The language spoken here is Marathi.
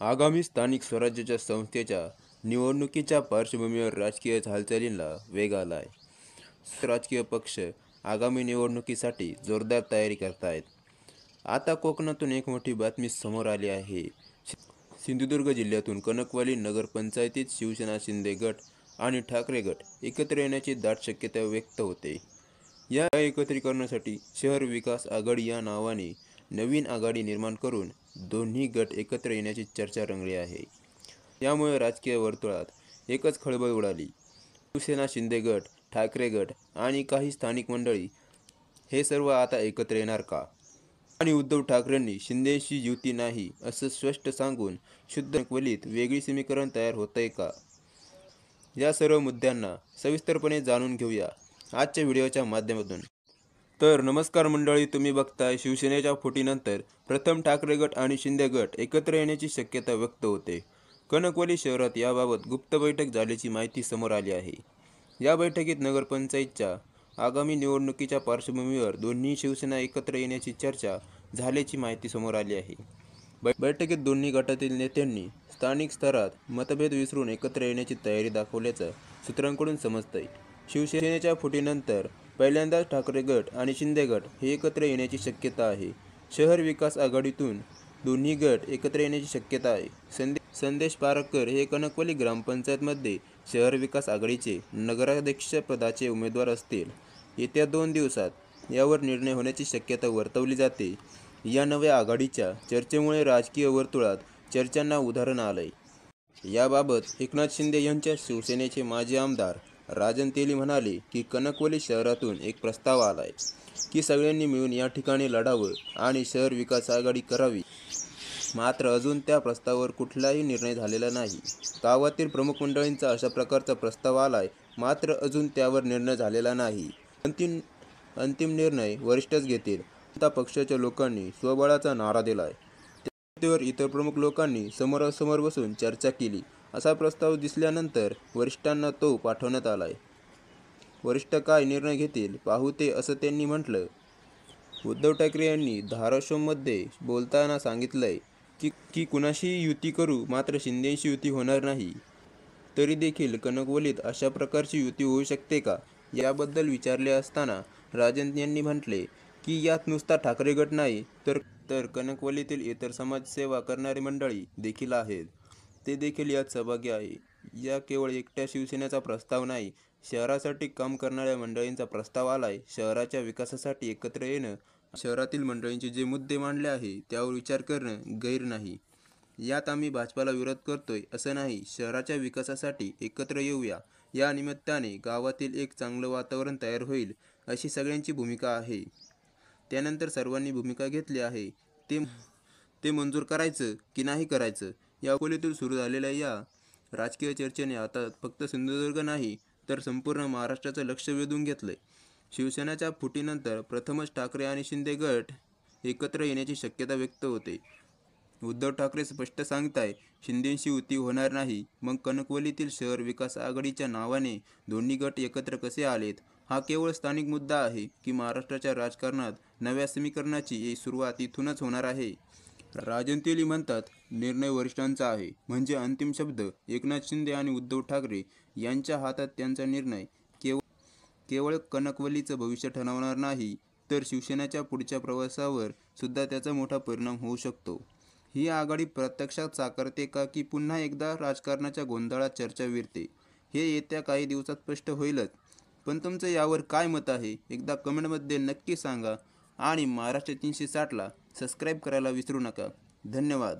आगामी स्थानिक स्वराज्याच्या संस्थेच्या निवडणुकीच्या पार्श्वभूमीवर राजकीय हालचालींना वेग आला आहे. राजकीय पक्ष आगामी निवडणुकीसाठी जोरदार तयारी करतायत. आता कोकणातून एक मोठी बातमी समोर आली आहे. सिंधुदुर्ग जिल्ह्यातून कणकवली नगरपंचायतीत शिवसेना शिंदे गट आणि ठाकरे गट एकत्र येण्याची दाट शक्यता व्यक्त होते. या एकत्रीकरणासाठी शहर विकास आघाडी या नावाने नवीन आघाडी निर्माण करून दोन्ही गट एकत्र येण्याची चर्चा रंगली आहे. यामुळे राजकीय वर्तुळात एकच खळबळ उडाली. शिवसेना शिंदे गट, ठाकरे गट आणि काही स्थानिक मंडळी हे सर्व आता एकत्र येणार का? आणि उद्धव ठाकरेंनी शिंदेशी युती नाही असं स्पष्ट सांगून शुद्ध कणकवलीत वेगळी समीकरण तयार होतंय का? या सर्व मुद्द्यांना सविस्तरपणे जाणून घेऊया आजच्या व्हिडिओच्या माध्यमातून. तर नमस्कार मंडळी, तुम्ही बघताय शिवसेनेच्या फुटीनंतर प्रथम ठाकरे गट आणि शिंदे गट एकत्र येण्याची शक्यता व्यक्त होते. कणकवली शहरात याबाबत गुप्त बैठक झाल्याची माहिती समोर आली आहे. या बैठकीत नगरपंचायतच्या आगामी निवडणुकीच्या पार्श्वभूमीवर दोन्ही शिवसेना एकत्र येण्याची चर्चा झाल्याची माहिती समोर आली आहे. बैठकीत दोन्ही गटातील नेत्यांनी स्थानिक स्तरात मतभेद विसरून एकत्र येण्याची तयारी दाखवल्याचं सूत्रांकडून समजतंय. शिवसेनेच्या फुटीनंतर पहिल्यांदाच ठाकरे गट आणि शिंदे गट हे एकत्र येण्याची शक्यता आहे. शहर विकास आघाडीतून दोन्ही गट एकत्र येण्याची शक्यता आहे. संदेश पारकर हे कणकवली ग्रामपंचायतमध्ये शहर विकास आघाडीचे नगराध्यक्षपदाचे उमेदवार असतील. येत्या 2 दिवसात यावर निर्णय होण्याची शक्यता वर्तवली जाते. या नव्या आघाडीच्या चर्चेमुळे राजकीय वर्तुळात चर्चांना उधाण आलंय. याबाबत एकनाथ शिंदे यांच्या शिवसेनेचे माजी आमदार राजन तेली म्हणाले की कणकवली शहरातून एक प्रस्ताव आलाय की सगळ्यांनी मिळून या ठिकाणी लढावं आणि शहर विकास आघाडी करावी. मात्र अजून त्या प्रस्तावावर कुठलाही निर्णय झालेला नाही. गावातील प्रमुख मंडळींचा अशा प्रकारचा प्रस्ताव आलाय, मात्र अजून त्यावर निर्णय झालेला नाही. अंतिम निर्णय वरिष्ठच घेतील. जनता पक्षाच्या लोकांनी स्वबळाचा नारा दिलाय. त्यावर इतर प्रमुख लोकांनी समोरासमोर बसून चर्चा केली. असा प्रस्ताव दिसल्यानंतर वरिष्ठांना तो पाठवण्यात आलाय. वरिष्ठ काय निर्णय घेतील पाहू ते, असं त्यांनी म्हटलं. उद्धव ठाकरे यांनी धाराशिवमध्ये बोलताना सांगितलंय की कुणाशी युती करू, मात्र शिंदेशी युती होणार नाही. तरी देखील कणकवलीत अशा प्रकारची युती होऊ शकते का, याबद्दल विचारले असताना राजन यांनी म्हटले की यात नुसता ठाकरे गट नाही तर कणकवलीतील इतर समाजसेवा करणारी मंडळी देखील आहेत. ते देखील यात सहभागी आहे. या केवळ एकट्या शिवसेनेचा प्रस्ताव नाही, शहरासाठी काम करणाऱ्या मंडळींचा प्रस्ताव आलाय. शहराच्या विकासासाठी एकत्र येणं, शहरातील मंडळींचे जे मुद्दे मांडले आहे त्यावर विचार करणं गैर नाही. यात आम्ही भाजपाला विरोध करतोय असं नाही. शहराच्या विकासासाठी एकत्र येऊया. या निमित्ताने गावातील एक चांगलं वातावरण तयार होईल अशी सगळ्यांची भूमिका आहे. त्यानंतर सर्वांनी भूमिका घेतली आहे. ते मंजूर करायचं की नाही करायचं, या खोलीतून सुरू झालेल्या या राजकीय चर्चेने आता फक्त सिंधुदुर्ग नाही तर संपूर्ण महाराष्ट्राचं लक्ष वेधून घेतलंय. शिवसेनेच्या फुटीनंतर प्रथमच ठाकरे आणि शिंदे गट एकत्र येण्याची शक्यता व्यक्त होते. उद्धव ठाकरे स्पष्ट सांगताय शिंदेशी युती होणार नाही. मग कणकवलीतील शहर विकास आघाडीच्या नावाने दोन्ही गट एकत्र कसे आलेत? हा केवळ स्थानिक मुद्दा आहे की महाराष्ट्राच्या राजकारणात नव्या समीकरणाची सुरुवात इथूनच होणार आहे. राजन तेली म्हणतात, निर्णय वरिष्ठांचा आहे. म्हणजे अंतिम शब्द एकनाथ शिंदे आणि उद्धव ठाकरे यांच्या हातात. त्यांचा निर्णय केवळ कणकवलीचं भविष्य ठरवणार नाही, तर शिवसेनेच्या पुढच्या प्रवासावर सुद्धा त्याचा मोठा परिणाम होऊ शकतो. ही आघाडी प्रत्यक्षात साकारते का की पुन्हा एकदा राजकारणाच्या गोंधळात चर्चा विरते, हे येत्या काही दिवसात स्पष्ट होईलच. पण तुमचं यावर काय मत आहे, एकदा कमेंटमध्ये नक्की सांगा. आणि महाराष्ट्र 360ला सबस्क्राईब करायला विसरू नका. धन्यवाद.